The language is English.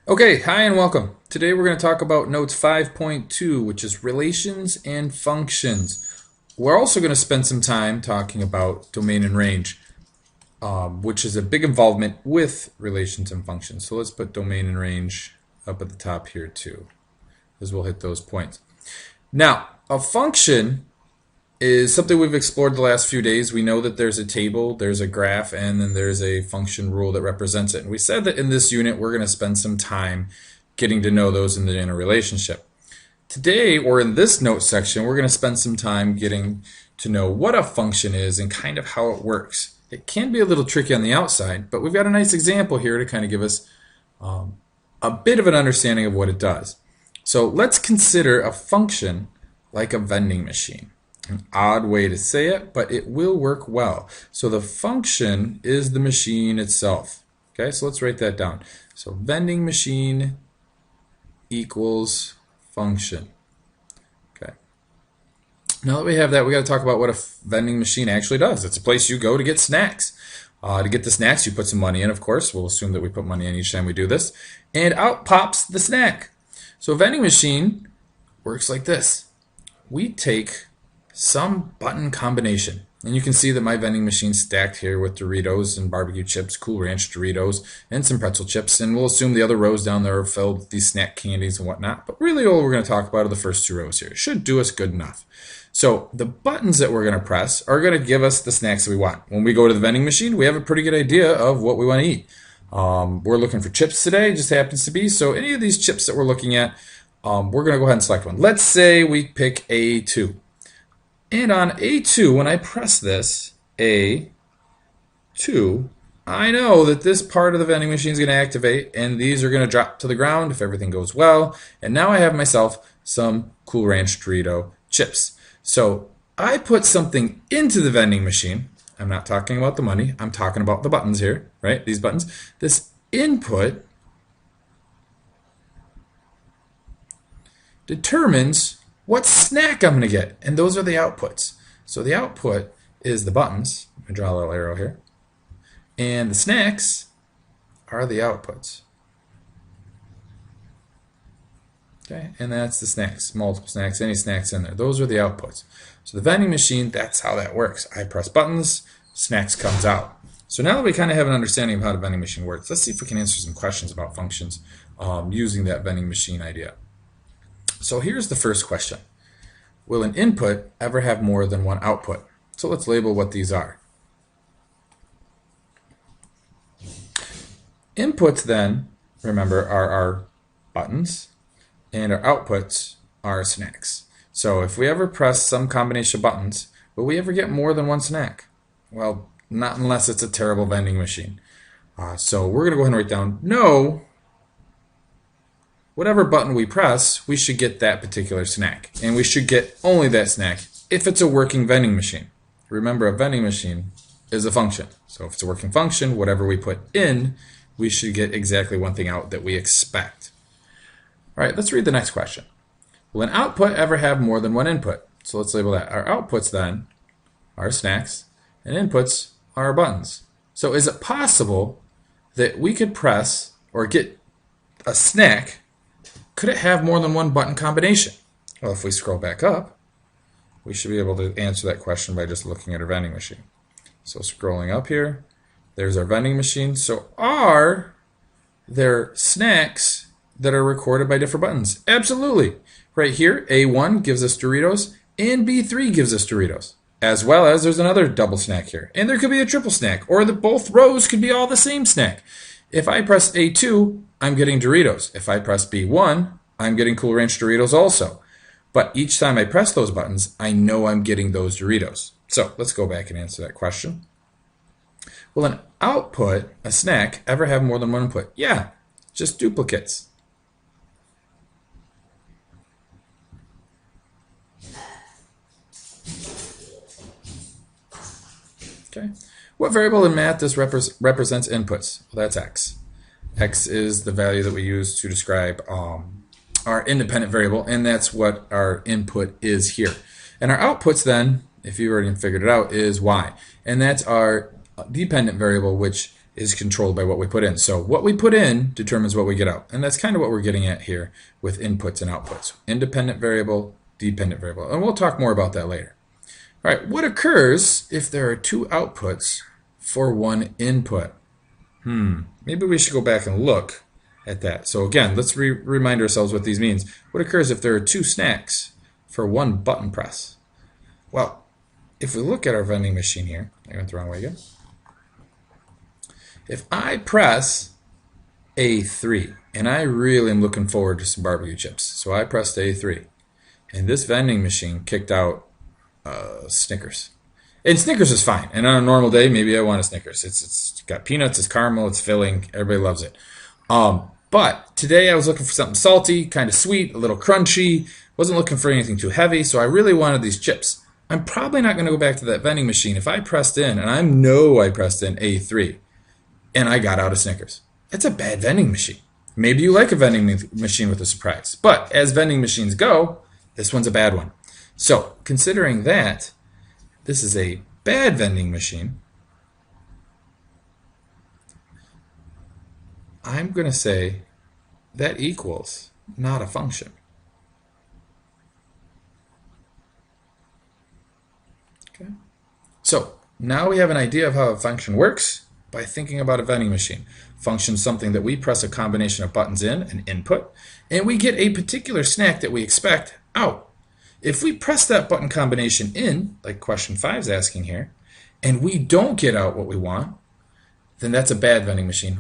Okay, hi and welcome. Today we're going to talk about Notes 5.2, which is relations and functions. We're also going to spend some time talking about domain and range, which is a big involvement with relations and functions. So let's put domain and range up at the top here too, as we'll hit those points. Now, a function is something we've explored the last few days. We know that there's a table, there's a graph, and then there's a function rule that represents it. And we said that in this unit we're going to spend some time getting to know those in the interrelationship. Today, or in this note section, we're going to spend some time getting to know what a function is and kind of how it works. It can be a little tricky on the outside, but we've got a nice example here to kind of give us a bit of an understanding of what it does. So let's consider a function like a vending machine. An odd way to say it, but it will work well. So the function is the machine itself. Okay, so let's write that down. So vending machine equals function. Okay. Now that we have that, we got to talk about what a vending machine actually does. It's a place you go to get snacks. To get the snacks, you put some money in, of course. We'll assume that we put money in each time we do this. And out pops the snack. So a vending machine works like this. We take some button combination. And you can see that my vending machine stacked here with Doritos and barbecue chips, Cool Ranch Doritos, and some pretzel chips. And we'll assume the other rows down there are filled with these snack candies and whatnot. But really all we're going to talk about are the first two rows here. It should do us good enough. So the buttons that we're going to press are going to give us the snacks that we want. When we go to the vending machine, we have a pretty good idea of what we want to eat. We're looking for chips today, just happens to be. So any of these chips that we're looking at, we're going to go ahead and select one. Let's say we pick A2. And on A2, when I press this, A2, I know that this part of the vending machine is going to activate, and these are going to drop to the ground if everything goes well. And now I have myself some Cool Ranch Dorito chips. So I put something into the vending machine. I'm not talking about the money. I'm talking about the buttons here, right? These buttons. This input determines what snack I'm going to get, and those are the outputs. So the output is the buttons. Let me draw a little arrow here. And the snacks are the outputs. Okay, and that's the snacks, multiple snacks, any snacks in there. Those are the outputs. So the vending machine, that's how that works. I press buttons, snacks comes out. So now that we kind of have an understanding of how the vending machine works, let's see if we can answer some questions about functions using that vending machine idea. So here's the first question. Will an input ever have more than one output? So let's label what these are. Inputs then, remember, are our buttons, and our outputs are snacks. So if we ever press some combination of buttons, will we ever get more than one snack? Well, not unless it's a terrible vending machine. So we're going to go ahead and write down no. Whatever button we press, we should get that particular snack. And we should get only that snack if it's a working vending machine. Remember, a vending machine is a function. So if it's a working function, whatever we put in, we should get exactly one thing out that we expect. All right, let's read the next question. Will an output ever have more than one input? So let's label that. Our outputs then are snacks, and inputs are our buttons. So is it possible that we could press or get a snack? Could it have more than one button combination? Well, if we scroll back up, we should be able to answer that question by just looking at our vending machine. So scrolling up here, there's our vending machine. So are there snacks that are recorded by different buttons? Absolutely. Right here, A1 gives us Doritos, and B3 gives us Doritos. As well as there's another double snack here. And there could be a triple snack, or both rows could be all the same snack. If I press A2, I'm getting Doritos. If I press B1, I'm getting Cool Ranch Doritos also. But each time I press those buttons, I know I'm getting those Doritos. So let's go back and answer that question. Will an output, a snack, ever have more than one input? Yeah, just duplicates. Okay. What variable in math does represents inputs? Well, that's x. X is the value that we use to describe our independent variable, and that's what our input is here. And our outputs then, if you already figured it out, is y. And that's our dependent variable, which is controlled by what we put in. So what we put in determines what we get out. And that's kind of what we're getting at here with inputs and outputs. Independent variable, dependent variable. And we'll talk more about that later. All right, what occurs if there are two outputs for one input? Maybe we should go back and look at that. So again, let's remind ourselves what these means. What occurs if there are two snacks for one button press? Well, if we look at our vending machine here, I went the wrong way again. If I press A3, and I really am looking forward to some barbecue chips, so I pressed A3, and this vending machine kicked out Snickers. And Snickers is fine. And on a normal day, maybe I want a Snickers. It's got peanuts, it's caramel, it's filling. Everybody loves it. But today I was looking for something salty, kind of sweet, a little crunchy. Wasn't looking for anything too heavy, so I really wanted these chips. I'm probably not going to go back to that vending machine if I pressed in, and I know I pressed in A3, and I got out a Snickers. That's a bad vending machine. Maybe you like a vending machine with a surprise. But as vending machines go, this one's a bad one. So considering that this is a bad vending machine, I'm going to say that equals not a function. Okay. So now we have an idea of how a function works by thinking about a vending machine. Function is something that we press a combination of buttons in, an input, and we get a particular snack that we expect out. If we press that button combination in, like question 5 is asking here, and we don't get out what we want, then that's a bad vending machine.